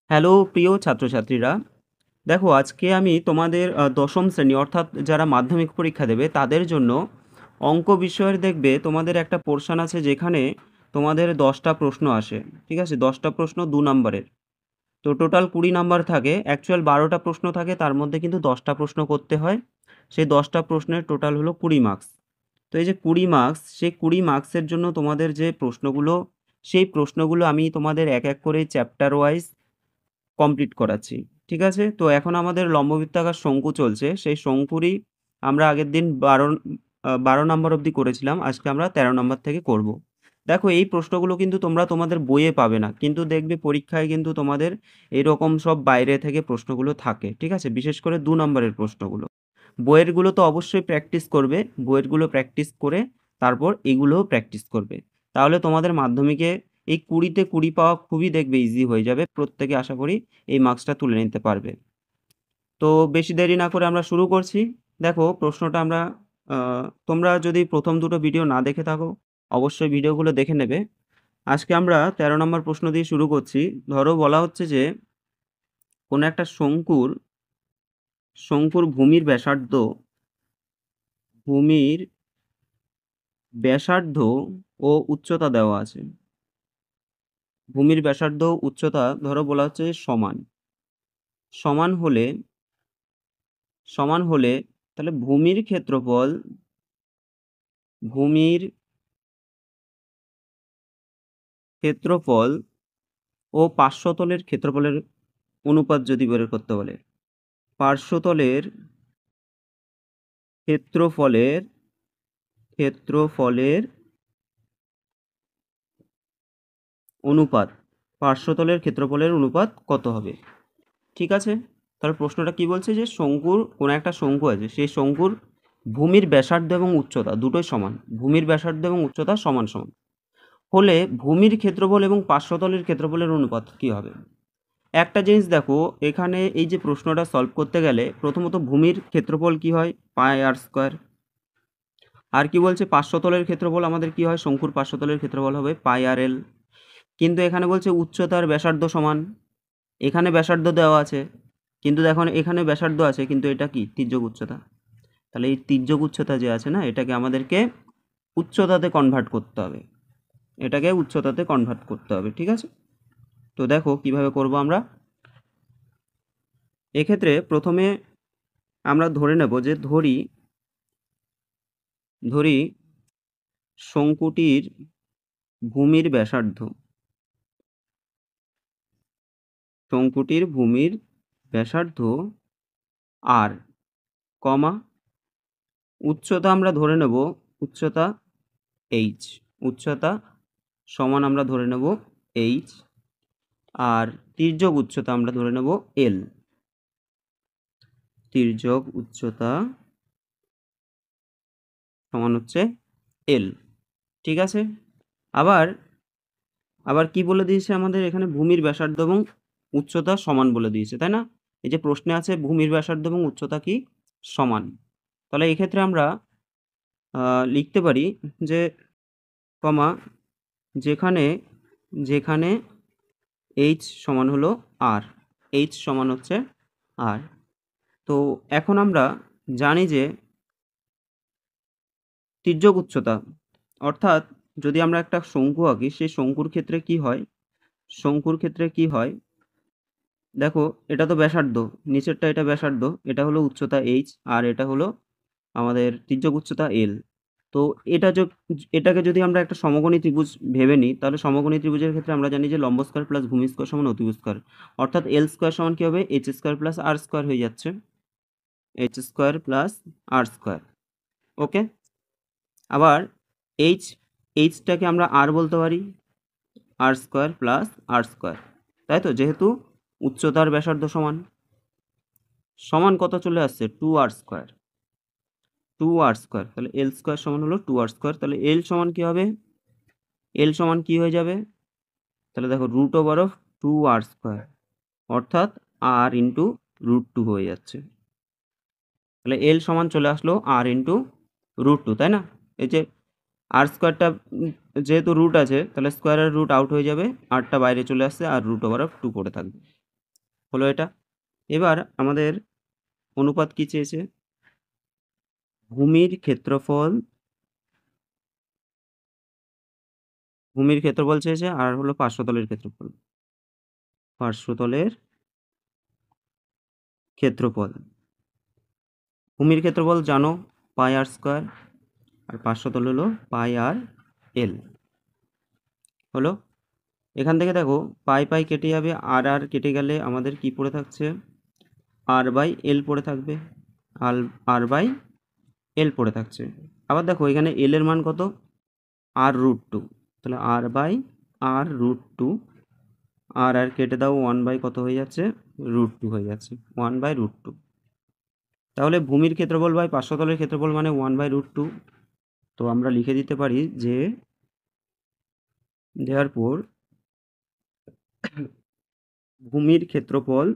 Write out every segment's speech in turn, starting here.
Hello প্রিয় ছাত্রছাত্রীরা, দেখো আজকে আমি তোমাদের দশম শ্রেণী অর্থাৎ যারা মাধ্যমিক পরীক্ষা দেবে তাদের জন্য অঙ্ক বিষয়ের দেখবে তোমাদের একটা পোর্শন আছে যেখানে তোমাদের 10টা প্রশ্ন আসে। ঠিক আছে, 10টা প্রশ্ন 2 নম্বরের। তো টোটাল 20 নাম্বার থাকে, অ্যাকচুয়াল 12টা প্রশ্ন থাকে, তার মধ্যে কিন্তু 10টা প্রশ্ন করতে হয়। সেই 10টা প্রশ্নের টোটাল হলো 20 মার্কস। তো এই যে 20 মার্কস, সেই 20 মার্কসের জন্য তোমাদের যে প্রশ্নগুলো, সেই প্রশ্নগুলো আমি তোমাদের এক এক করে চ্যাপ্টার ওয়াইজ কমপ্লিট করাচ্ছি। ঠিক আছে? তো এখন আমাদের লম্ববৃত্তাকার শঙ্কু চলছে। সেই শঙ্কুরই আমরা আগের দিন 12 নম্বর অবধি করেছিলাম। আজকে আমরা 13 নম্বর থেকে করব। দেখো এই প্রশ্নগুলো কিন্তু তোমরা তোমাদের বইয়ে পাবে না। কিন্তু দেখবে পরীক্ষায় কিন্তু তোমাদের এরকম সব বাইরে থেকে প্রশ্নগুলো থাকে। ঠিক আছে? বিশেষ করে 2 নম্বরের প্রশ্নগুলো। বইয়েরগুলো তো অবশ্যই প্র্যাকটিস করবে। বইয়েরগুলো প্র্যাকটিস করে তারপর এগুলোও প্র্যাকটিস করবে। তাহলে তোমাদের মাধ্যমিকে এই 20 তে 20 পাওয়া খুবই দেখবে ইজি হয়ে যাবে। প্রত্যেকে আশা করি এই মার্কসটা তুলে নিতে পারবে। তো বেশি দেরি না করে আমরা শুরু করছি। দেখো প্রশ্নটা আমরা তোমরা যদি প্রথম দুটো ভিডিও না দেখে থাকো অবশ্যই ভিডিওগুলো দেখে নেবে। আজকে আমরা 13 নম্বর প্রশ্ন দিয়ে শুরু করছি। ধরো বলা হচ্ছে যে কোনো একটা শঙ্কুর ভূমির ব্যাসার্ধ ও উচ্চতা দেওয়া আছে। ভূমির ব্যাসার্ধ উচ্চতা ধরো বলা হচ্ছে সমান সমান হলে সমান হলে তাহলে ভূমির ক্ষেত্রফল ও পার্শ্বতলের ক্ষেত্রফলের অনুপাত যদি বের করতে বলে, পার্শ্বতলের ক্ষেত্রফলের ক্ষেত্রফলের অনুপাত পার্শ্বতলের ক্ষেত্রফলের অনুপাত কত হবে? ঠিক আছে, তাহলে প্রশ্নটা কি বলছে যে কোনো একটা শঙ্কু আছে, সেই শঙ্কুর ভূমির ব্যাসার্ধ এবং উচ্চতা দুটোই সমান। ভূমির ব্যাসার্ধ এবং উচ্চতা সমান সমান হলে ভূমির ক্ষেত্রফল এবং পার্শ্বতলের ক্ষেত্রফলের অনুপাত কি হবে? একটা জিনিস দেখো, এখানে এই যে প্রশ্নটা সলভ করতে গেলে প্রথমত ভূমির ক্ষেত্রফল কি হয়, পাই আর স্কোয়ার। আর কি বলছে, পার্শ্বতলের ক্ষেত্রফল আমাদের কি হয়, শঙ্কুর পার্শ্বতলের ক্ষেত্রফল হবে পাই আর এল। কিন্তু এখানে বলছে উচ্চতার ব্যাসার্ধ সমান, এখানে ব্যাসার্ধ দেওয়া আছে, কিন্তু দেখো এখানে ব্যাসার্ধ আছে কিন্তু এটা কি তির্যক উচ্চতা। তাহলে এই তির্যক উচ্চতা যে আছে না, এটাকে আমাদেরকে উচ্চতাতে কনভার্ট করতে হবে। ঠিক আছে? তো দেখো কিভাবে করব আমরা। এক্ষেত্রে প্রথমে আমরা ধরে নেব যে ধরি শঙ্কুটির ভূমির ব্যাসার্ধ আর, উচ্চতা আমরা ধরে নেব উচ্চতা সমান আমরা ধরে নেব h, আর তির্যক উচ্চতা আমরা ধরে নেব l। তির্যক উচ্চতা সমান হচ্ছে l। ঠিক আছে, আবার কি বলে দিয়েছে আমাদের এখানে, ভূমির ব্যাসার্ধ এবং উচ্চতা সমান বলে দিয়েছে, তাই না? এই যে প্রশ্নে আছে ভূমির ব্যাসার্ধ এবং উচ্চতা কি সমান, তাহলে এই ক্ষেত্রে আমরা লিখতে পারি যে যেখানে যেখানে h সমান হলো r, h সমান হচ্ছে r। তো এখন আমরা জানি যে তির্যক উচ্চতা অর্থাৎ যদি আমরা একটা শঙ্কু আঁকি, সেই শঙ্কুর ক্ষেত্রে কি হয়, দেখো এটা তো ব্যাসার্ধ, নিচেরটা এটা ব্যাসার্ধ, এটা হলো উচ্চতা h, আর এটা হলো আমাদের তির্যক উচ্চতা l। তো এটাকে যদি আমরা একটা সমকোণী ত্রিভুজ ভেবে নিই, তাহলে সমকোণী ত্রিভুজের ক্ষেত্রে আমরা জানি যে লম্ব স্কয়ার প্লাস ভূমি স্কয়ার সমান অতিভুজ স্কয়ার, অর্থাৎ এল স্কয়ার সমান কি হবে, এইচ স্কয়ার প্লাস আর স্কয়ার হয়ে যাচ্ছে, এইচ স্কয়ার প্লাস আর স্কয়ার। ওকে, আবার এইচটাকে আমরা আর বলতে পারি, আর স্কয়ার প্লাস আর স্কয়ার, তাই তো, যেহেতু উচ্চতার ব্যাসার্ধ সমান কত চলে আসছে, 2r স্কয়ার। তাহলে এল স্কয়ার সমান হলো 2r স্কয়ার। তাহলে এল সমান কি হয়ে যাবে, তাহলে দেখো √2r স্কয়ার, অর্থাৎ r ইন্টু √2 হয়ে যাচ্ছে। তাহলে এল সমান চলে আসলো r ইন্টু √2, তাই না? এই যে আর স্কোয়ারটা যেহেতু রুট আছে, তাহলে স্কোয়ারের রুট আউট হয়ে যাবে, আরটা বাইরে চলে আসছে আর √2 পড়ে থাকবে। হলো এটা। এবার আমাদের অনুপাত কি চেয়েছে? ভূমির ক্ষেত্রফল চেয়েছে, আর হলো পার্শ্বতলের ক্ষেত্রফল। পার্শ্বতলের ক্ষেত্রফল। ভূমির ক্ষেত্রফল জানো পাই আর স্কোয়ার, আর পার্শ্বতল হলো পাই আর এল। হলো, এখান থেকে দেখো পাই পাই কেটে যাবে, আর আর কেটে গেলে আমাদের কি পড়ে থাকছে? আর বাই এল পড়ে থাকবে, আর বাই এল পড়ে থাকছে। আবার দেখো এখানে এল এর মান কত? r√2, তাহলে r/√2, আর কেটে দাও, 1/, কত হয়ে যাচ্ছে? √2 হয়ে যাচ্ছে, 1/√2। তাহলে ভূমির ক্ষেত্রফল বাই পার্শ্বতলের ক্ষেত্রফল মানে 1/√2। তো আমরা লিখে দিতে পারি যে therefore ভূমির ক্ষেত্রফল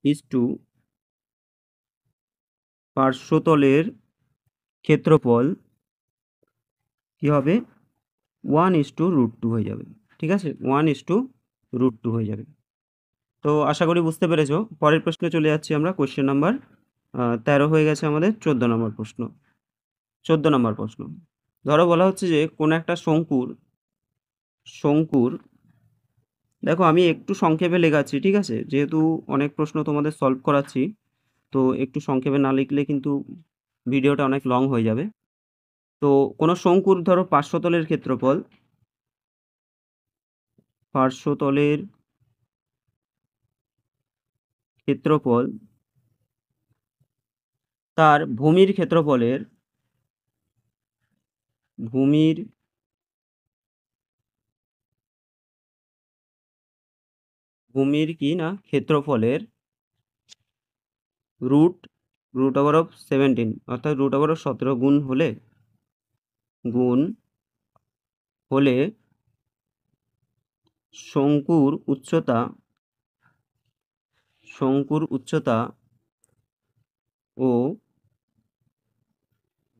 ইজ টু পার্শ্বতলের ক্ষেত্রফল কি হবে? 1:√2 হয়ে যাবে। ঠিক আছে, 1:√2 হয়ে যাবে। তো আশা করি বুঝতে পেরেছো। পরের প্রশ্নে চলে যাচ্ছি আমরা। কোয়েশ্চেন নাম্বার 13 হয়ে গেছে আমাদের। 14 নম্বর প্রশ্ন। 14 নম্বর প্রশ্ন, ধরো বলা হচ্ছে যে কোন একটা শঙ্কুর দেখো আমি একটু সংক্ষেপে লেখাচ্ছি, ঠিক আছে, যেহেতু অনেক প্রশ্ন তোমাদের সলভ করাচ্ছি, তো একটু সংক্ষেপে না লিখলে কিন্তু ভিডিওটা অনেক লং হয়ে যাবে। তো কোনো শঙ্কুর ধরো পার্শ্বতলের ক্ষেত্রফল তার ভূমির কি না ক্ষেত্রফলের √17, অর্থাৎ √17 গুণ হলে শঙ্কুর উচ্চতা ও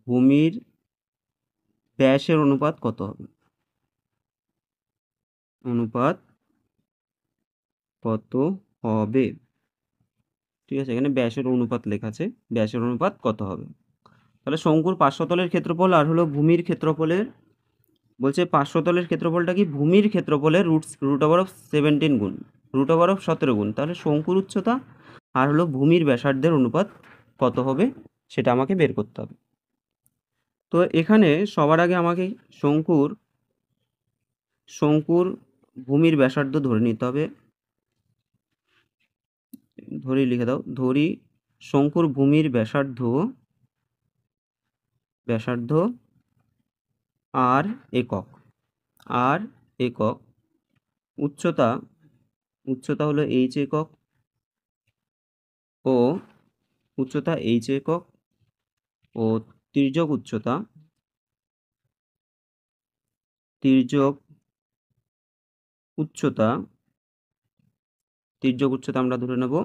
ভূমির ব্যাসের অনুপাত কত হবে? ঠিক আছে, এখানে ব্যাসের অনুপাত লেখা আছে, ব্যাসের অনুপাত কত হবে? তাহলে শঙ্কুর পার্শ্বতলের ক্ষেত্রফল আর হলো ভূমির ক্ষেত্রফলের, বলছে পার্শ্বতলের ক্ষেত্রফলটা কি ভূমির ক্ষেত্রফলের √17 গুণ, √17 গুণ। তাহলে শঙ্কুর উচ্চতা আর হলো ভূমির ব্যাসার্ধের অনুপাত কত হবে সেটা আমাকে বের করতে হবে। তো এখানে সবার আগে আমাকে শঙ্কুর ভূমির ব্যাসার্ধ ধরে নিতে হবে। লিখে দাও, ধরি শঙ্কুর ভূমির ব্যাসার্ধ আর একক, উচ্চতা হলো h একক, ও উচ্চতা h একক, ও তির্যক উচ্চতা আমরা ধরে নেব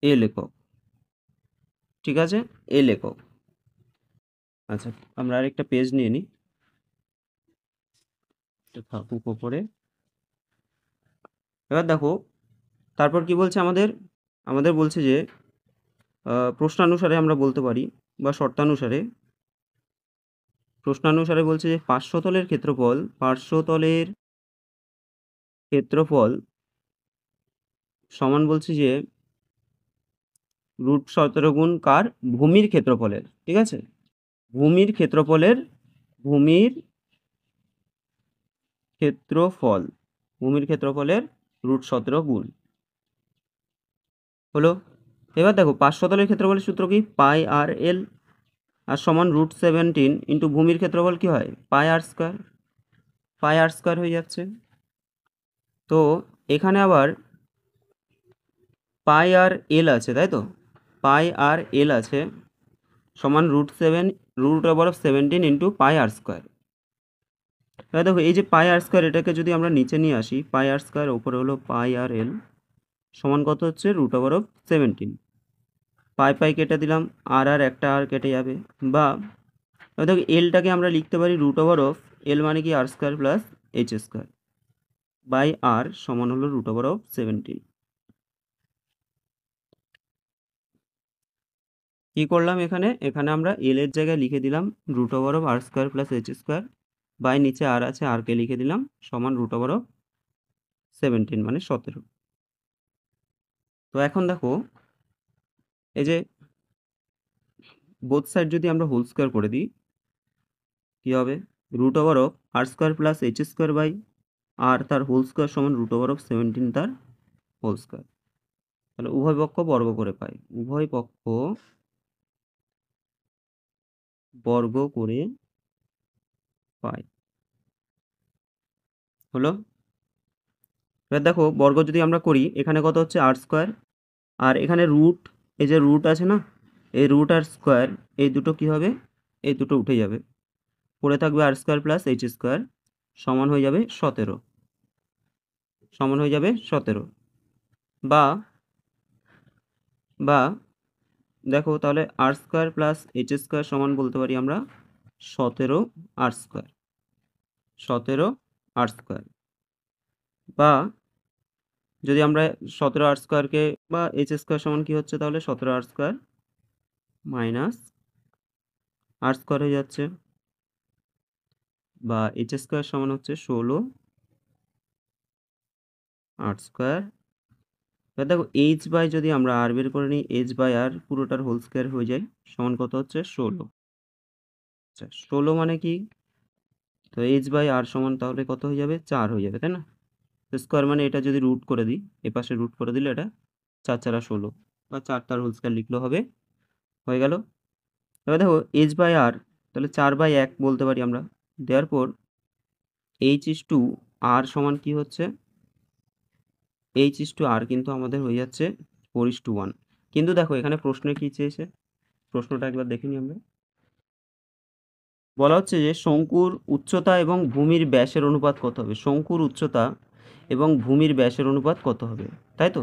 l একক। ঠিক আছে, l একক। আচ্ছা, আমরা আরেকটা পেজ নিয়ে নিই, থাকুক উপরে। এবার দেখো তারপর কি বলছে আমাদের বলছে যে প্রশ্নানুসারে আমরা বলতে পারি, বা শর্তানুসারে বলছে যে পার্শ্বতলের ক্ষেত্রফল সমান, বলছে যে √17 গুণ কার? ভূমির ক্ষেত্রফলের। ঠিক আছে, ভূমির ক্ষেত্রফল √17 গুণ হলো। এবার দেখো পার্শ্বতলের ক্ষেত্রফলের সূত্র কি? পাই আর এল, আর সমান √17 ইন্টু ভূমির ক্ষেত্রফল কি হয়? পাই আর স্কোয়ার হয়ে যাচ্ছে। তো এখানে আবার পাই আর এল আছে, তাই তো? পাই আর এল আছে সমান √17 ইন্টু পাই আর স্কোয়ার। তাই দেখো এই যে পাই আর স্কোয়ার, এটাকে যদি আমরা নিচে নিয়ে আসি, পাই আর স্কোয়ার ওপরে হলো পাই আর এল সমান কত হচ্ছে? √17। পাই কেটে দিলাম, আর একটা আর কেটে যাবে, বা দেখো এলটাকে আমরা লিখতে পারি √, এল মানে কি r square plus h square, by r সমান হলো √17। কি করলাম এখানে আমরা এল এর জায়গায় লিখে দিলাম √r² + h² বাই নিচে আর আছে, আর কে লিখে দিলাম সমান √17 মানে 17। তো এখন দেখো এই যে বোথ সাইড যদি আমরা হোল স্কয়ার করে দিই কি হবে, √r² + h² বাই আর তার হোল স্কয়ার সমান √17 তার হোল স্কয়ার। তাহলে উভয় পক্ষ বর্গ করে পাই, উভয় পক্ষ বর্গ করে পাই। হলো। এবার দেখো বর্গ যদি আমরা করি এখানে কত হচ্ছে r², আর এখানে রুট, এই যে রুট আছে না, এই রুট আর স্কয়ার এই দুটো কি হবে, এই দুটো উঠে যাবে, পড়ে থাকবে r² + h² সমান হয়ে যাবে 17, সমান হয়ে যাবে 17। বা বা দেখো তাহলে r² + h² সমান বলতে পারি আমরা 17r², 17r²। বা যদি আমরা 17r² বা h² সমান কি হচ্ছে তাহলে 17r² মাইনাস r² হয়ে যাচ্ছে, বা h² সমান হচ্ছে 16r²। এবার দেখো h বাই যদি আমরা r বের করে নিই, h বাই r পুরোটার হোল স্কয়ার হয়ে যায় সমান কত হচ্ছে 16। আচ্ছা 16 মানে কি, তো h বাই r সমান তাহলে কত হয়ে যাবে 4 হয়ে যাবে, তাই না? তো স্কয়ার মানে এটা যদি রুট করে দিই, এপাশে রুট করে দিলে এটা 4 4 16 বা 4 তার হোল স্কয়ার লিখলেও হবে, হয়ে গেল। এবার দেখো h বাই r তাহলে 4/1 বলতে পারি আমরা, দেওয়ার পর h/r সমান কি হচ্ছে, h/r কিন্তু আমাদের হয়ে যাচ্ছে 4:1। কিন্তু দেখো এখানে প্রশ্নে কি চেয়েছে, প্রশ্নটা একবার দেখে নিই আমরা। বলা হচ্ছে যে শঙ্কুর উচ্চতা এবং ভূমির ব্যাসের অনুপাত কত হবে, শঙ্কুর উচ্চতা এবং ভূমির ব্যাসের অনুপাত কত হবে, তাই তো?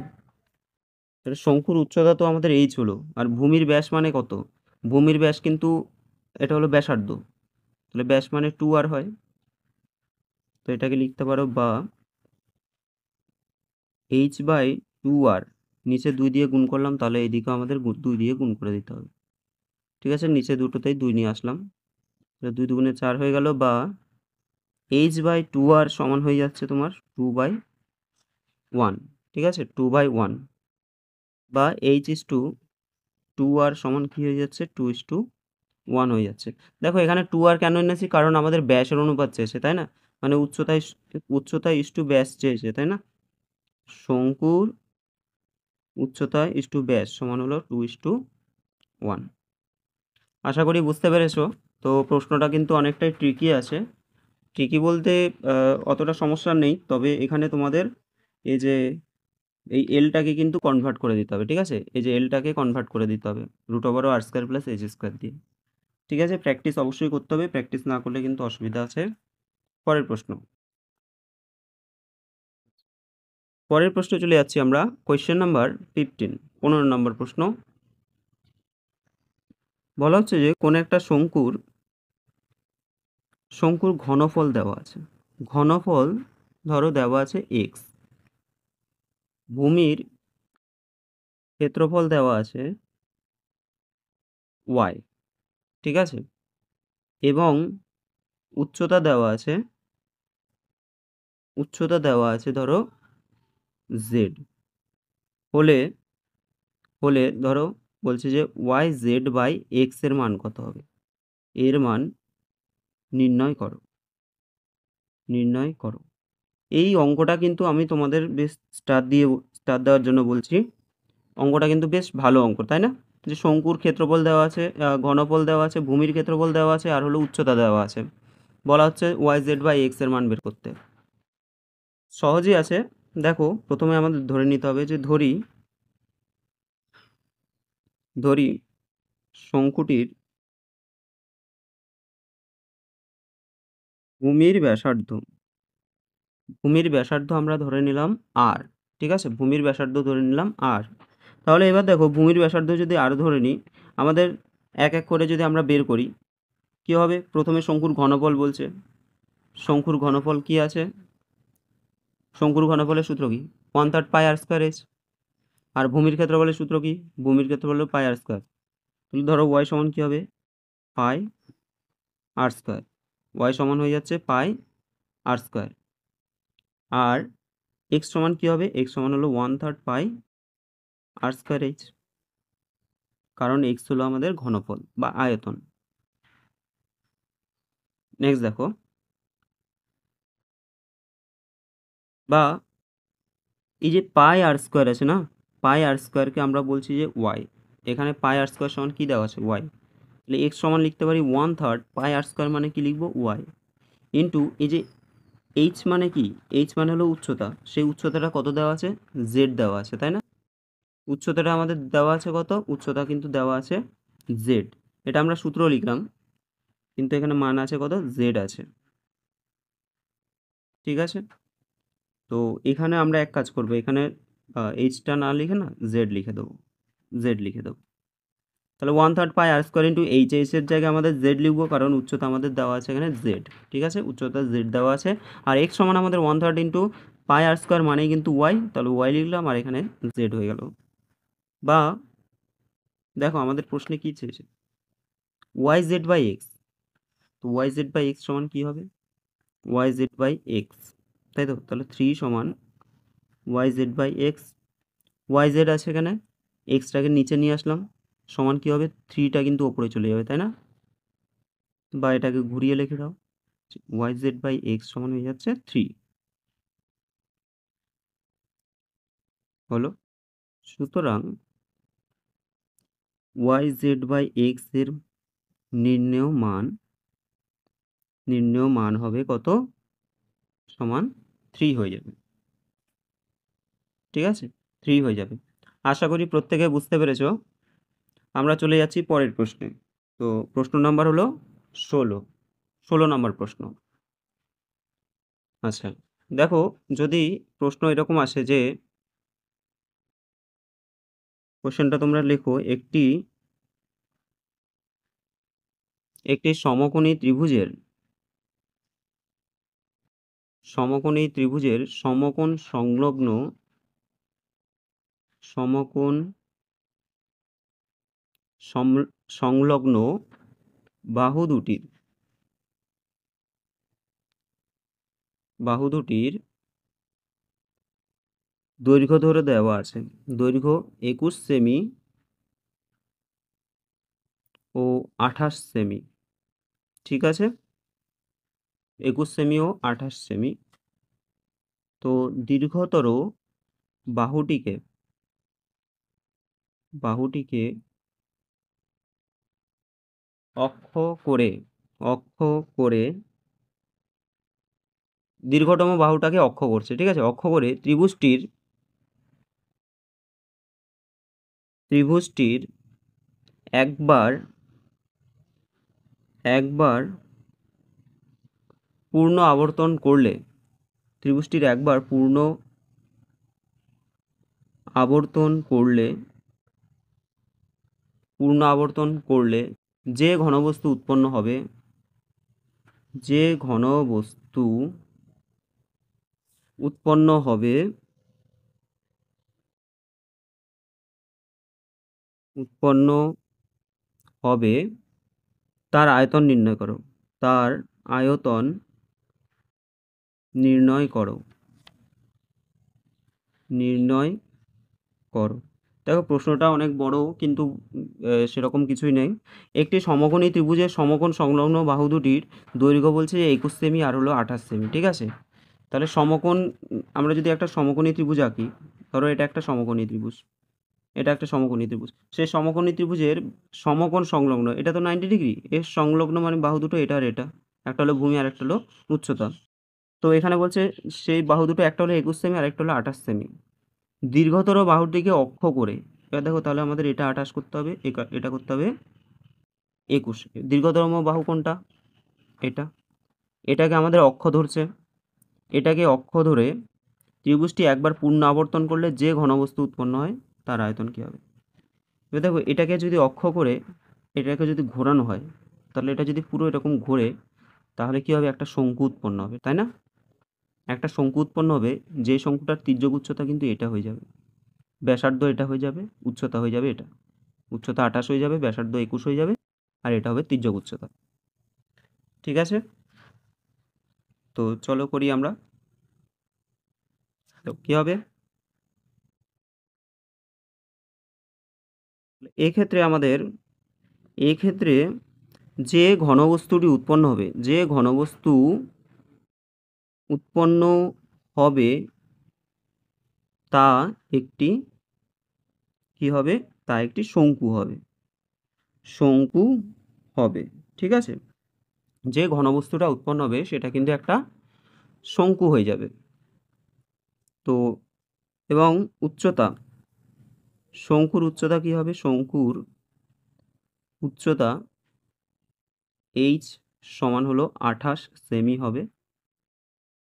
তাহলে শঙ্কুর উচ্চতা তো আমাদের h হলো, আর ভূমির ব্যাস মানে কত, ভূমির ব্যাস কিন্তু এটা হলো ব্যাসার্ধ, তাহলে ব্যাস মানে 2r হয়। তো এটাকে লিখতে পারো বা h/2r, নিচে 2 দিয়ে গুণ করলাম তাহলে এইদিকেও আমাদের 2 দিয়ে গুণ করে দিতে হবে, ঠিক আছে? নিচে দুটোতেই 2 নিয়ে আসলাম, তাহলে 2 দুগুণে 4 হয়ে গেল, বা h/2r সমান হয়ে যাচ্ছে তোমার 2/1, ঠিক আছে? 2/1 বা h/2r সমান কি হয়ে যাচ্ছে 2:1 হয়ে যাচ্ছে। দেখো এখানে 2r কেন এনেছি, কারণ আমাদের ব্যাসের অনুপাত চেয়েছে, তাই না? মানে উচ্চতা ইস্টু ব্যাস চেয়েছে, তাই না? শঙ্কুর উচ্চতা ইস্টু ব্যাস সমান হলো 2:1। আশা করি বুঝতে পেরেছো। তো প্রশ্নটা কিন্তু অনেকটাই ট্রিকি আছে, ট্রিকি বলতে অতটা সমস্যা নেই, তবে এখানে তোমাদের এই যে এই এলটাকে কিন্তু কনভার্ট করে দিতে হবে, ঠিক আছে? এই যে এলটাকে কনভার্ট করে দিতে হবে √r² + h² দিয়ে, ঠিক আছে? প্র্যাকটিস অবশ্যই করতে হবে, প্র্যাকটিস না করলে কিন্তু অসুবিধা আছে। পরের প্রশ্ন, পরের প্রশ্নে চলে যাচ্ছি আমরা, কোয়েশ্চেন নাম্বার 15, 15 নম্বর প্রশ্ন। বলা হচ্ছে যে কোন একটা শঙ্কুর ঘনফল দেওয়া আছে, ঘনফল ধরো দেওয়া আছে x, ভূমির ক্ষেত্রফল দেওয়া আছে y, ঠিক আছে? এবং উচ্চতা দেওয়া আছে, ধরো z, হলে ধরো বলছে যে y/z/x এর মান কত হবে, এর মান নির্ণয় করো, এই অঙ্কটা কিন্তু আমি তোমাদের বেশ স্টার দেওয়ার জন্য বলছি, অঙ্কটা কিন্তু বেশ ভালো অঙ্ক, তাই না? যে শঙ্কুর ক্ষেত্রফল দেওয়া আছে, ঘনফল দেওয়া আছে, ভূমির ক্ষেত্রফল দেওয়া আছে, আর হলো উচ্চতা দেওয়া আছে, বলা হচ্ছে y/z/x এর মান বের করতে। সহজই আছে। দেখো প্রথমে আমাদের ধরে নিতে হবে যে ধরি শঙ্কুটির ভূমির ব্যাসার্ধ আমরা ধরে নিলাম r, ঠিক আছে? ভূমির ব্যাসার্ধ ধরে নিলাম r। তাহলে এবার দেখো ভূমির ব্যাসার্ধ যদি r ধরে নিই, আমাদের এক এক করে যদি আমরা বের করি কি হবে, প্রথমে শঙ্কুর ঘনফল বলছে, শঙ্কুর ঘনফল কি আছে, শঙ্কুর ঘনফলের সূত্র কি? 1/3 পাই আর স্কোয়ার এইচ। আর ভূমির ক্ষেত্রফলের সূত্র কি? ভূমির ক্ষেত্রফল হলো পাই আর স্কোয়ার। তাহলে ধরো ওয়াই সমান কি হবে? Pi r square. ওয়াই সমান হয়ে যাচ্ছে পাই আর স্কোয়ার। আর এক্স সমান কি হবে? এক্স সমান হলো 1/3 পাই আর স্কোয়ার এইচ, কারণ এক্স হলো আমাদের ঘনফল বা আয়তন। নেক্সট দেখো, বা এই যে পাই আর স্কোয়ার আছে না, পাই আর স্কোয়ারকে আমরা বলছি যে ওয়াই। এখানে পাই আর স্কোয়ার সমান কি দেওয়া আছে? ওয়াই। তাহলে এক্স সমান লিখতে পারি 1/3 পাই আর স্কোয়ার মানে কি লিখবো? ওয়াই ইন্টু এই যে এইচ মানে কি? এইচ মানে হলো উচ্চতা। সেই উচ্চতাটা কত দেওয়া আছে? জেড দেওয়া আছে, তাই না? উচ্চতাটা আমাদের দেওয়া আছে কত? উচ্চতা কিন্তু দেওয়া আছে জেড। এটা আমরা সূত্র লিখলাম, কিন্তু এখানে মান আছে কত? জেড আছে। ঠিক আছে, তো এখানে আমরা এক কাজ করবো, এখানে এইচটা না লিখে না জেড লিখে দেবো, জেড লিখে দেবো। তাহলে 1/3 পাই আর স্কোয়ার ইন্টু এইচ, এইচের জায়গায় আমাদের জেড লিখবো, কারণ উচ্চতা আমাদের দেওয়া আছে এখানে জেড। ঠিক আছে, উচ্চতা জেড দেওয়া আছে। আর এক্স সমান আমাদের 1/3 ইন্টু পাই আর স্কোয়ার মানেই কিন্তু ওয়াই, তাহলে ওয়াই লিখলাম আর এখানে জেড হয়ে গেল। বা দেখো আমাদের প্রশ্নে কি চেয়েছে? Y Z by X. তো ওয়াই জেড বাই এক্স সমান কি হবে? ওয়াই জেড বাই এক্স, তাই তো? তাহলে 3 সমান Y Z by X. Y Z আছে এখানে, এক্সটাকে নিচে নিয়ে আসলাম, সমান কি হবে? 3টা কিন্তু ওপরে চলে যাবে, তাই না? বা এটাকে ঘুরিয়ে লিখে দাও, ওয়াই জেড বাই এক্স সমান হয়ে যাচ্ছে 3 হলো। সুতরাং ওয়াই জেড বাই এক্স এর নির্ণেয় মান হবে কত? সমান 3 হয়ে যাবে। ঠিক আছে, 3 হয়ে যাবে। আশা করি প্রত্যেকে বুঝতে পেরেছো। আমরা চলে যাচ্ছি পরের প্রশ্নে। তো প্রশ্ন নাম্বার হলো 16 নম্বর প্রশ্ন। আচ্ছা, দেখো, যদি প্রশ্ন এরকম আসে যে কোশ্চেনটা তোমরা লেখো, একটি সমকোণী ত্রিভুজের সমকোণ সংলগ্ন বাহু দুটির দৈর্ঘ্য ধরে দেওয়া আছে। দৈর্ঘ্য 21 সেমি ও 28 সেমি। ঠিক আছে, 21 সেমি ও 28 সেমি। তো দীর্ঘতর বাহুটিকে অক্ষ করে দীর্ঘতম বাহুটাকে অক্ষ করছে। ঠিক আছে, অক্ষ করে ত্রিভুজটির একবার পূর্ণ আবর্তন করলে, পূর্ণ আবর্তন করলে যে ঘনবস্তু উৎপন্ন হবে তার আয়তন নির্ণয় করো। নির্ণয় করো। দেখো প্রশ্নটা অনেক বড়, কিন্তু সেরকম কিছুই নেই। একটি সমকোণী ত্রিভুজের সমকোণ সংলগ্ন বাহু দুটির দৈর্ঘ্য বলছে যে 21 সেমি আর হলো 28 সেমি। ঠিক আছে, তাহলে আমরা যদি একটা সমকোণী ত্রিভুজ আঁকি, ধরো এটা একটা সমকোণী ত্রিভুজ, সেই সমকোণী ত্রিভুজের সমকোণ সংলগ্ন, এটা তো 90 ডিগ্রি, এর সংলগ্ন মানে বাহু দুটো এটা আর এটা, একটা হলো ভূমি আর একটা হলো উচ্চতা। তো এখানে বলছে সেই বাহু দুটো, একটা হলো 21 সেমি আর একটা হলো 28 সেমি। দীর্ঘতর বাহুটিকে অক্ষ করে, এবার দেখো তাহলে আমাদের এটা 28 করতে হবে, এটা করতে হবে 21। দীর্ঘতম বাহু কোনটা? এটাকে আমাদের অক্ষ ধরছে। এটাকে অক্ষ ধরে ত্রিভুজটি একবার পূর্ণ আবর্তন করলে যে ঘনবস্তু উৎপন্ন হয় তার আয়তন কী হবে? এবার দেখো, এটাকে যদি অক্ষ করে এটাকে যদি ঘোরানো হয়, তাহলে এটা যদি পুরো এরকম ঘোরে, তাহলে কি হবে? একটা শঙ্কু উৎপন্ন হবে, তাই না? একটা শঙ্কু উৎপন্ন হবে, যে শঙ্কুটার তির্যক উচ্চতা কিন্তু এটা হয়ে যাবে, ব্যাসার্ধ এটা হয়ে যাবে, উচ্চতা হয়ে যাবে এটা, উচ্চতা 28 হয়ে যাবে, ব্যাসার্ধ 21 হয়ে যাবে, আর এটা হবে তির্যক উচ্চতা। ঠিক আছে, তো চলো করি আমরা। তো কি হবে, এক্ষেত্রে আমাদের এক্ষেত্রে যে ঘনবস্তুটি উৎপন্ন হবে, যে ঘনবস্তু উৎপন্ন হবে তা একটি কি হবে, তা একটি শঙ্কু হবে, শঙ্কু হবে। ঠিক আছে, যে ঘনবস্তুটা উৎপন্ন হবে সেটা কিন্তু একটা শঙ্কু হয়ে যাবে। তো এবং উচ্চতা, শঙ্কুর উচ্চতা কি হবে, শঙ্কুর উচ্চতা এইচ সমান হলো 28 সেমি হবে।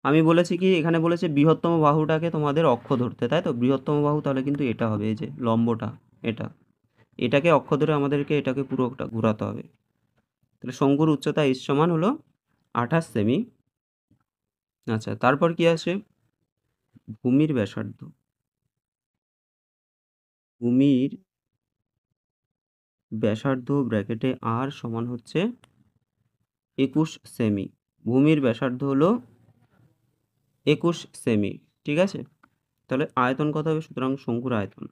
আমি বলেছি কি, এখানে বলেছে বৃহত্তম বাহুটাকে তোমাদের অক্ষ ধরতে, তাই তো? বৃহত্তম বাহু তাহলে কিন্তু এটা হবে, এই যে লম্বটা, এটা, এটাকে অক্ষ ধরে আমাদেরকে এটাকে পুরোটা ঘোরাতে হবে। তাহলে শঙ্কুর উচ্চতা এইচ সমান হলো 28 সেমি। আচ্ছা, তারপর কি আসে, ভূমির ব্যাসার্ধ, ভূমির ব্যাসার্ধ ব্র্যাকেটে আর সমান হচ্ছে 21 সেমি। ভূমির ব্যাসার্ধ হলো 21 সেমি। ঠিক আছে, তাহলে আয়তন কত হবে, সুতরাং শঙ্কুর আয়তন,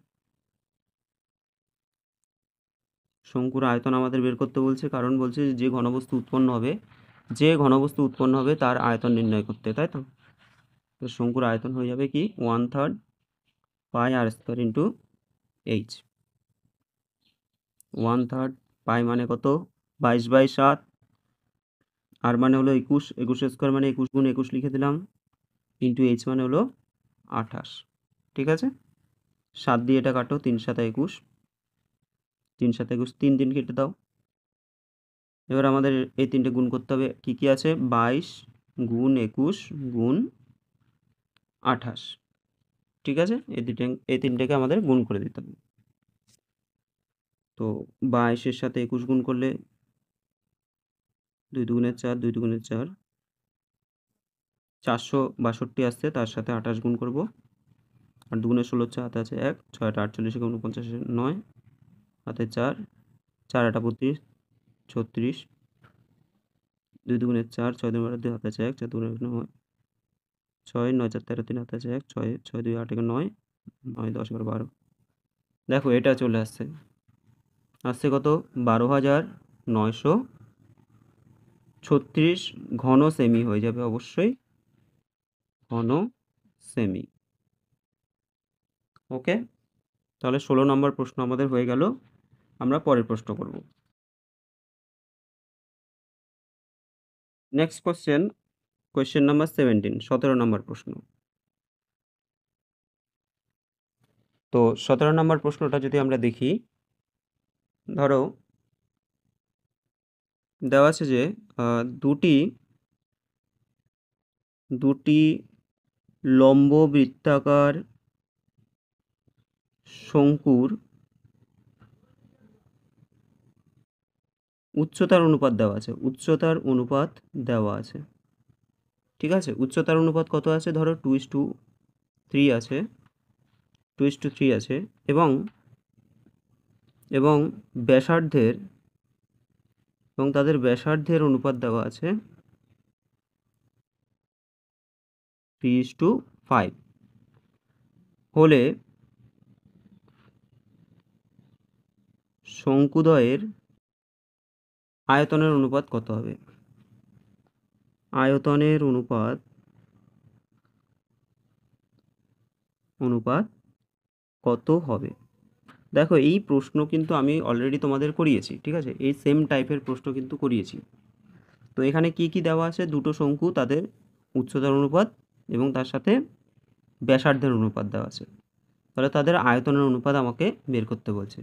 শঙ্কুর আয়তন আমাদের বের করতে বলছে, কারণ বলছে যে ঘনবস্তু উৎপন্ন হবে, যে ঘনবস্তু উৎপন্ন হবে তার আয়তন নির্ণয় করতে, তাই তো? তো শঙ্কুর আয়তন হয়ে যাবে কি 1/3 পাই আর স্কোয়ার ইন্টু এইচ। 1/3 পাই মানে কত, 22/7, আর মানে হলো 21, 21 স্কোয়ার মানে 21 গুণ 21 লিখে দিলাম, ইন্টু এইচ মানে হলো 28। ঠিক আছে, 7 দিয়ে এটা কাটো, 3 7 21, 3 7 21, 3 3 কেটে দাও। এবার আমাদের এই তিনটে গুণ করতে হবে, কি কি আছে, 22 গুণ 21 গুণ 28। ঠিক আছে, এই তিনটেকে আমাদের গুণ করে দিতে হবে। তো 22-এর সাথে 21 গুণ করলে 2 দুগুণে 4, 2 দুগুণে 4, 462 আসছে, তার সাথে 28 গুণ করব, আর দুগুণে 16, হাতে আছে 1, 6 48, 49, 9, হাতে 4, 4 32, 36, 2 দুগুণে 4, 6 দুগুণে 2, হাতে আছে 1, 4 দুগুণে 9, 6, 9 4 13, 3, হাতে আছে 1, 6, 6 2 8 9, 9 10 11 12। দেখো এটা চলে আসছে, আসছে কত, 12,936 ঘন সেমি হয়ে যাবে, অবশ্যই ঘন সেমি। ওকে, তাহলে 16 নম্বর প্রশ্ন আমাদের হয়ে গেল। আমরা পরের প্রশ্ন করব। নেক্সট কোয়েশ্চেন নাম্বার 17, 17 নম্বর প্রশ্ন। তো 17 নম্বর প্রশ্নটা যদি আমরা দেখি, ধরো দেওয়া আছে যে দুটি লম্ব বৃত্তাকার শঙ্কুর উচ্চতার অনুপাত দেওয়া আছে, উচ্চতার অনুপাত দেওয়া আছে। ঠিক আছে, উচ্চতার অনুপাত কত আছে, ধরো 2:3 আছে, 2:3 আছে, এবং এবং ব্যাসার্ধের, এবং তাদের ব্যাসার্ধের অনুপাত দেওয়া আছে 3:5 হলে শঙ্কুদ্বয়ের আয়তনের অনুপাত কত হবে? আয়তনের অনুপাত কত হবে? দেখো এই প্রশ্ন কিন্তু আমি অলরেডি তোমাদের করিয়েছি, ঠিক আছে, এই সেম টাইপের প্রশ্ন কিন্তু করিয়েছি। তো এখানে কি কি দেওয়া আছে, দুটো শঙ্কু, তাদের উচ্চতার অনুপাত এবং তার সাথে ব্যাসার্ধের অনুপাত দেওয়া আছে, তাহলে তাদের আয়তনের অনুপাত আমাকে বের করতে বলছে।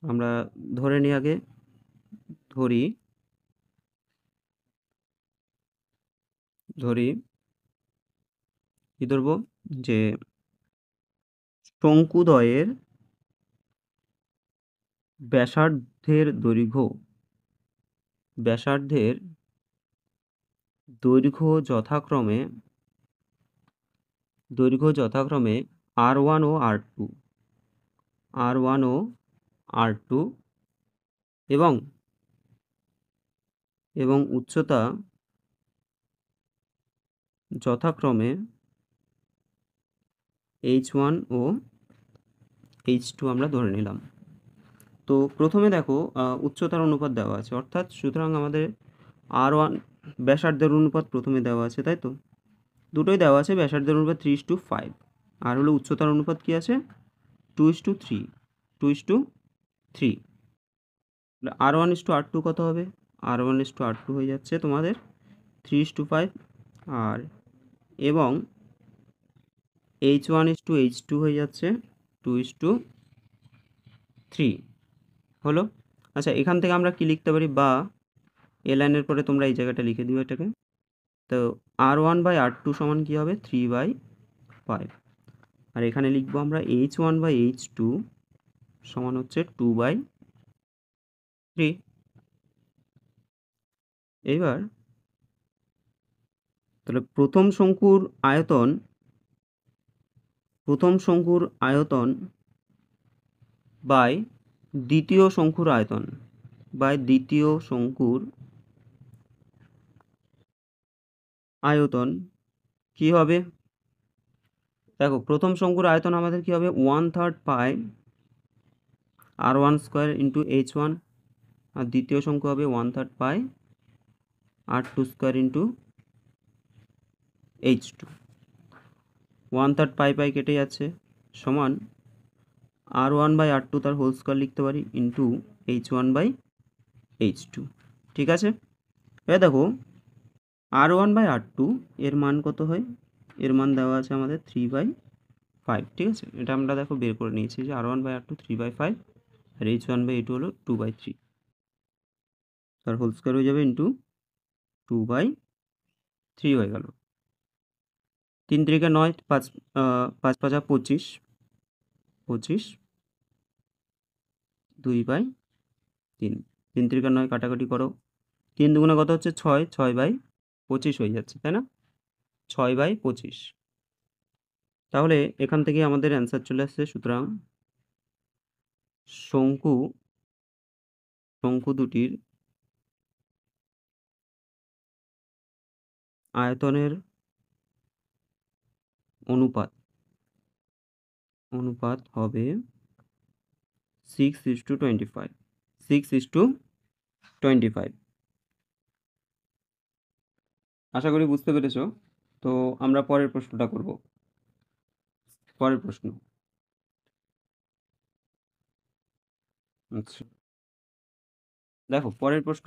আমরা ধরে নিই, আগে ধরি কি ধরবো, যে শঙ্কুদ্বয়ের ব্যাসার্ধের দৈর্ঘ্য যথাক্রমে R1 ও R2 এবং উচ্চতা যথাক্রমে H1 ও H2 আমরা ধরে নিলাম। তো প্রথমে দেখো উচ্চতার অনুপাত দেওয়া আছে, অর্থাৎ সুতরাং আমাদের R1 ব্যাসার্ধের অনুপাত প্রথমে দেওয়া আছে, তাই তো দুটোই দেওয়া আছে। ব্যাসার্ধের অনুপাত 3:5, আর হলো উচ্চতার অনুপাত কি আছে 2:3 R1:R2 কত হবে? R1:R2 হয়ে যাচ্ছে তোমাদের 3:5, আর এবং H1:H2 হয়ে যাচ্ছে 2:3 হলো। আচ্ছা, এখান থেকে আমরা কি লিখতে পারি, বা এ লাইনের পরে তোমরা এই জায়গাটা লিখে দিও এটাকে। তো R1/R2 সমান কি হবে 3/5, আর এখানে লিখবো আমরা H1/H2 সমান হচ্ছে 2/3। এইবার তাহলে প্রথম শঙ্কুর আয়তন বাই দ্বিতীয় শঙ্কুর আয়তন কি হবে? দেখো, প্রথম শঙ্কুর আয়তন আমাদের কি হবে 1/3 পাই R1 স্কোয়ার ইন্টু H1, আর দ্বিতীয় শঙ্কু হবে 1/3 পাই R2 স্কোয়ার ইন্টু H2। 1/3 পাই কেটে যাচ্ছে, সমান R1/R2 তার হোল স্কোয়ার লিখতে পারি ইন্টু H1/H2। ঠিক আছে, এবার দেখো R1/R2 এর মান কত হয়? এর মান দেওয়া আছে আমাদের 3/5। ঠিক আছে, এটা আমরা দেখো বের করে নিয়েছি যে R1/R2 3/5, আর H1/H2 হলো 2/3, তার হোল স্কোয়ার হয়ে যাবে ইন্টু 2/3 হয়ে গেল। 3 3 9, 5 5 5 25, 2/3। 3 3 9 কাটাকাটি করো, 3 দুগুণে কত হচ্ছে 6, 6/25 হয়ে যাচ্ছে, তাই না? 6/25। তাহলে এখান থেকে আমাদের অ্যান্সার চলে আসছে। সুতরাং শঙ্কু দুটির আয়তনের অনুপাত হবে 6:25। 6:25। আশা করি বুঝতে পেরেছো। তো আমরা পরের প্রশ্নটা করব। পরের প্রশ্ন, আচ্ছা দেখো পরের প্রশ্ন,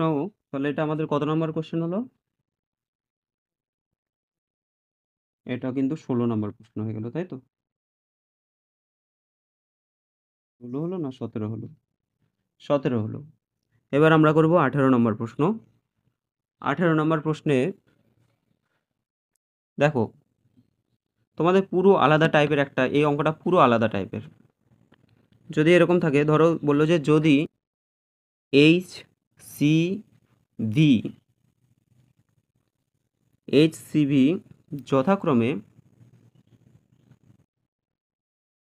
তাহলে এটা আমাদের কত নম্বর কোশ্চেন হলো? এটা কিন্তু 16 নম্বর প্রশ্ন হয়ে গেল, তাই তো? 16 হলো না 17 হলো? 17 হলো। এবার আমরা করব 18 নম্বর প্রশ্ন। 18 নম্বর প্রশ্নে দেখো তোমাদের পুরো আলাদা টাইপের এই অঙ্কটা পুরো আলাদা টাইপের। যদি এরকম থাকে, ধরো বললো যে যদি HCV যথাক্রমে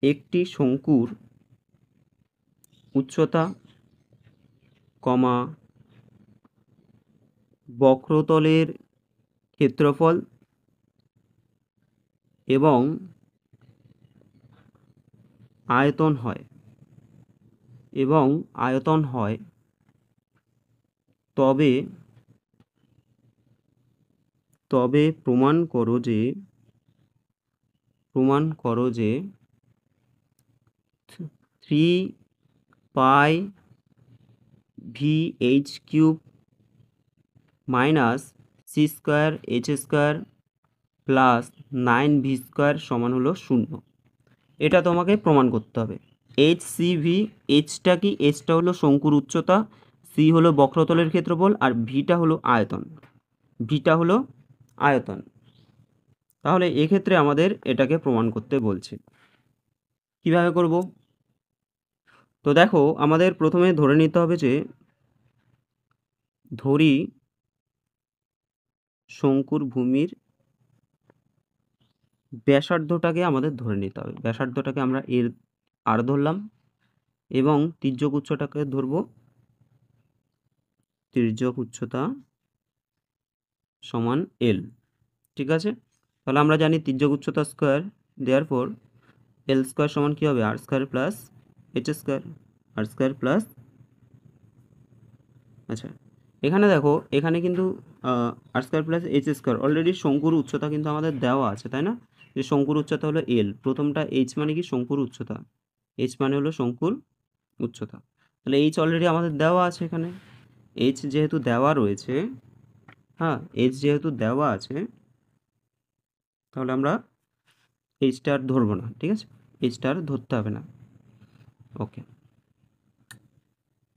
একটি শঙ্কুর উচ্চতা, বক্রতলের ক্ষেত্রফল এবং আয়তন হয়, তবে প্রমাণ করো যে 3πVH³ minus C² plus 9V² সমান হলো 0। এটা তোমাকে প্রমাণ করতে হবে। HCV, এইচটা কি? এইচটা হলো শঙ্কুর উচ্চতা, সি হলো বক্রতলের ক্ষেত্রফল, আর ভিটা হলো আয়তন। তাহলে এক্ষেত্রে আমাদের এটাকে প্রমাণ করতে বলছে। কিভাবে করব? তো দেখো, আমাদের প্রথমে ধরে নিতে হবে যে ধরি শঙ্কুর ভূমির ব্যাসার্ধটাকে আমাদের ধরে নিতে হবে। ব্যাসার্ধটাকে আমরা আর ধরলাম এবং তির্যক উচ্চটাকে ধরব তির্যক উচ্চতা সমান এল। ঠিক আছে, তাহলে আমরা জানি তির্যক উচ্চতা স্কোয়ার, দেয়ারফর এল স্কোয়ার সমান কী হবে, r square plus h square, r square plus, আচ্ছা এখানে দেখো এখানে কিন্তু r square plus h square, already শঙ্কুর উচ্চতা কিন্তু আমাদের দেওয়া আছে, তাই না? যে শঙ্কুর উচ্চতা হলো এল, প্রথমটা এইচ মানে কি শঙ্কুর উচ্চতা, এইচ মানে হলো শঙ্কুর উচ্চতা, তাহলে এইচ অলরেডি আমাদের দেওয়া আছে এখানে। এইচ যেহেতু দেওয়া রয়েছে, হ্যাঁ এইচ যেহেতু দেওয়া আছে, তাহলে আমরা এইচটা আর ধরবো না, ঠিক আছে, এইচটা আর ধরতে হবে না। ওকে,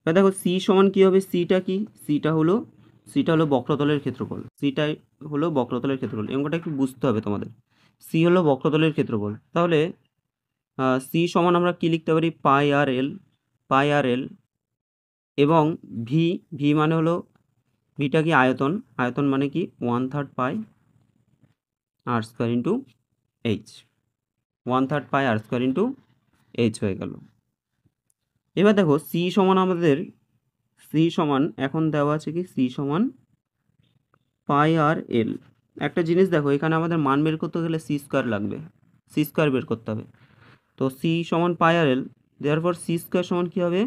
এবার দেখো সি সমান কী হবে, সিটা কি, সিটা হলো বক্রতলের ক্ষেত্রফল, সিটাই হলো বক্রতলের ক্ষেত্রফল, অঙ্কটা একটু বুঝতে হবে তোমাদের। সি হলো বক্রতলের ক্ষেত্রফল, তাহলে সি সমান আমরা কি লিখতে পারি, পাই আর এল, এবং ভি মানে হলো, ভিটা কি আয়তন, আয়তন মানে কি 1/3 পাই আর স্কোয়ার ইন্টু এইচ, 1/3 পাই আর স্কোয়ার ইন্টু এইচ হয়ে গেল। এবার দেখো সি সমান আমাদের, সি সমান এখন দেওয়া আছে কি, সি সমান পাই আর এল। একটা জিনিস দেখো, এখানে আমাদের মান বের করতে গেলে সি স্কোয়ার লাগবে, সি স্কোয়ার বের করতে হবে। তো সি সমান পাই আর এল, দেয়ারফর সি স্কোয়ার সমান কী হবে,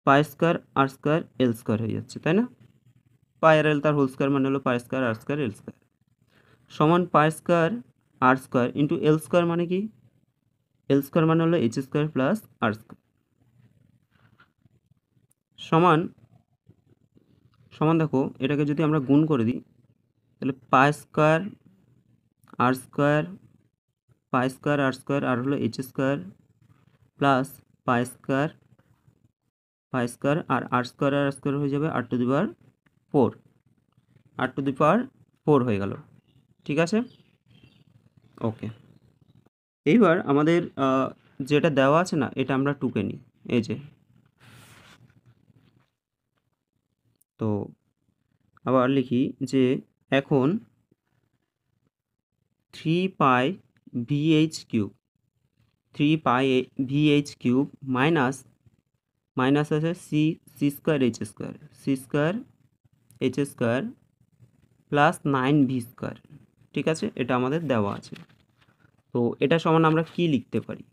পাই স্কোয়ার আর স্কোয়ার এল স্কোয়ার হয়ে যাচ্ছে, তাই না? পাই আর এল তার হোল স্কোয়ার মানে হলো পাই স্কোয়ার আর স্কোয়ার এল স্কোয়ার, সমান পাই square r square into L square মানে কি, এল স্কোয়ার মানে হলো এইচ স্কোয়ার প্লাস আর স্কোয়ার, সমান সমান দেখো এটাকে যদি আমরা গুণ করে দিই, তাহলে pi square r square, pi square r square আর হলো h square plus pi square r r square হয়ে যাবে আর to the power 4, R to the power 4 হয়ে গেল, ঠিক আছে। ওকে, এইবার আমাদের যেটা দেওয়া আছে না, এটা আমরা টুকে নিই, এই যে, তো আবার লিখি যে এখন 3 pi VH cube, 3 pi VH cube minus আছে C square H square plus 9 V square, ঠিক আছে, এটা আমাদের দেওয়া আছে। তো এটা সমান আমরা কি লিখতে পারি,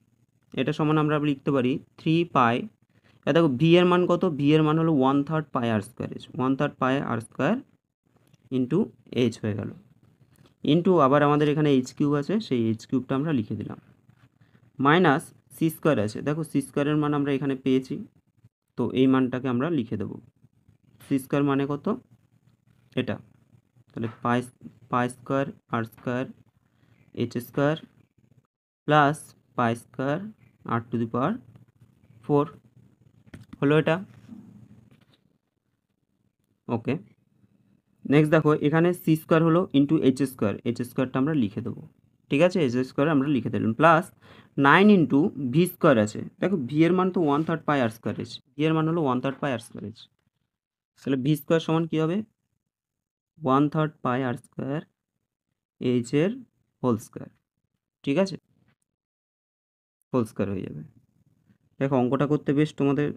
এটা সমান আমরা লিখতে পারি 3 পাই, দেখো ভি এর মান কত, ভি এর মান হলো 1/3 পাই আর স্কোয়ার, 1/3 পাই আর স্কোয়ার ইন্টু এইচ হয়ে গেল, ইন্টু আবার আমাদের এখানে এইচ কিউব আছে, সেই এইচ কিউবটা আমরা লিখে দিলাম, মাইনাস সি স্কোয়ার আছে, দেখো সি স্কোয়ারের মান আমরা এখানে পেয়েছি, তো এই মানটাকে আমরা লিখে দেবো, সি স্কোয়ার মানে কত, এটা, তাহলে pi square r square H square plus pi square R to the power 4 হলো এটা। ওকে, নেক্সট দেখো এখানে সি স্কোয়ার হলো ইন্টু এইচ স্কোয়ারটা আমরা লিখে দেবো, ঠিক আছে, এইচ স্কোয়ার আমরা লিখে দিলাম, প্লাস 9 ইন্টু ভি স্কোয়ার আছে, দেখো ভি এর মান তো 1/3 পাই আর স্কোয়ার এইচ, ভি এর মান হলো 1/3 পাই আর স্কোয়ার এইচ, তাহলে ভি স্কোয়ার সমান কী হবে, 1/3 পাই আর স্কোয়ার এইচ এর হোল স্কোয়ার, ঠিক আছে, হোল স্কোয়ার হয়ে যাবে। দেখো অঙ্কটা করতে বেশ তোমাদের,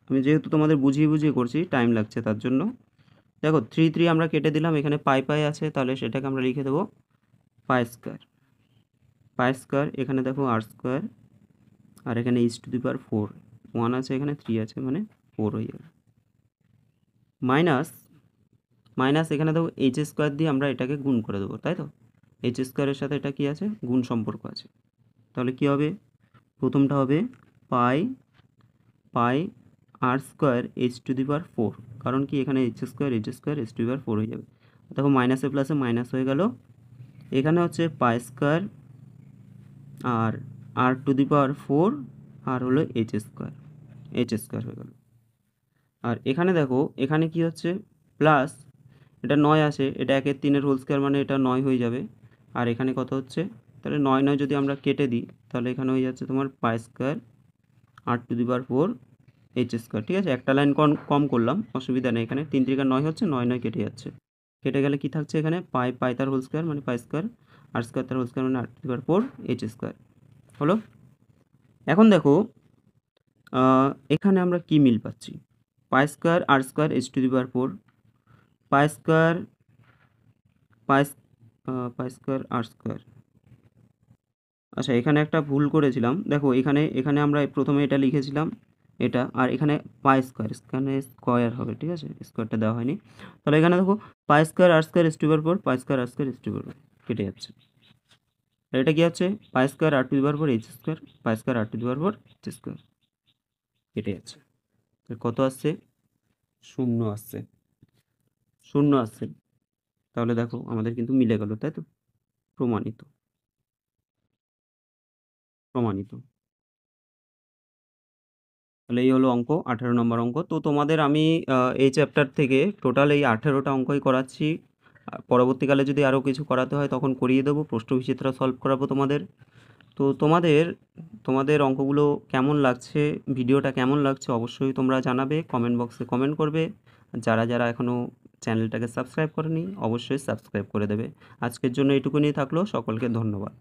আমি যেহেতু তোমাদের বুঝিয়ে করছি, টাইম লাগছে তার জন্য। দেখো 3 আমরা কেটে দিলাম, এখানে পাই আছে, তাহলে সেটাকে আমরা লিখে দেবো পাই স্কোয়ার, এখানে দেখো আর স্কোয়ার আর এখানে এইচ টু দি পাওয়ার 4, 1 আছে এখানে 3 আছে মানে 4 হয়ে যাবে, মাইনাস এখানে দেখো এইচ স্কোয়ার দিয়ে আমরা এটাকে গুণ করে দেবো, তাই তো, এইচ স্কোয়ারের সাথে এটা কি আছে, গুণ সম্পর্ক আছে, তাহলে কি হবে, প্রথমটা হবে pi r square h to the power 4, কারণ কি এখানে h square h to the power 4 হয়ে যাবে, দেখো মাইনাসে প্লাসে মাইনাস হয়ে গেল, এখানে হচ্ছে পাই square R to the power 4 আর হলো এইচ স্কোয়ার হয়ে গেল, আর এখানে দেখো এখানে কি হচ্ছে, প্লাস এটা 9 আছে, এটা 1/3 হোল স্কোয়ার মানে এটা 9 হয়ে যাবে, আর এখানে কত হচ্ছে, তাহলে 9 যদি আমরা কেটে দিই, তাহলে এখানে হয়ে যাচ্ছে তোমার pi square R to the power 4 H square, ঠিক আছে, একটা লাইন কম করলাম, অসুবিধা নেই, এখানে 3 3 9 হচ্ছে, 9 কেটে যাচ্ছে, কেটে গেলে কি থাকছে এখানে, পাই পাই তার হোল স্কোয়ার মানে পাই স্কোয়ার, আর স্কোয়ার তার হোল স্কোয়ার মানে r⁴ h স্কোয়ার হলো। এখন দেখো এখানে আমরা কি মিল পাচ্ছি, পাই স্কোয়ার r² h⁴, পাই স্কোয়ার পাই পাই স্কোয়ার r²। আচ্ছা এখানে একটা ভুল করেছিলাম, দেখো এখানে এখানে আমরা প্রথমে এটা লিখেছিলাম এটা, আর এখানে পাই স্কোয়ার, এখানে স্কোয়ার হবে, ঠিক আছে, স্কোয়ারটা দেওয়া হয়নি। তাহলে এখানে দেখো পাই স্কোয়ার r² h⁴, পাই স্কোয়ার r² h⁴ কেটে যাচ্ছে। আর এটা কি হচ্ছে, পাই square r⁴ h square, pi square r⁴ h square কেটে যাচ্ছে। কত আসছে, 0 আসছে, 0 আসছে। তাহলে দেখো আমাদের কিন্তু মিলে গেল, তাই তো, প্রমাণিত, প্রমাণিত। তাহলে এই হলো অঙ্ক, 18 নম্বর অঙ্ক। তো তোমাদের আমি এই চ্যাপ্টার থেকে টোটাল এই 18টা অঙ্কই করাচ্ছি। পরবর্তীকালে যদি আরও কিছু করাতে হয় তখন করিয়ে দেবো, প্রশ্নবিচিত্রা সলভ করাবো তোমাদের। তো তোমাদের তোমাদের অঙ্কগুলো কেমন লাগছে, ভিডিওটা কেমন লাগছে অবশ্যই তোমরা জানাবে, কমেন্ট বক্সে কমেন্ট করবে। যারা যারা এখনও চ্যানেলটাকে সাবস্ক্রাইব করেনি অবশ্যই সাবস্ক্রাইব করে দেবে। আজকের জন্য এটুকুনি থাকলো, সকলকে ধন্যবাদ।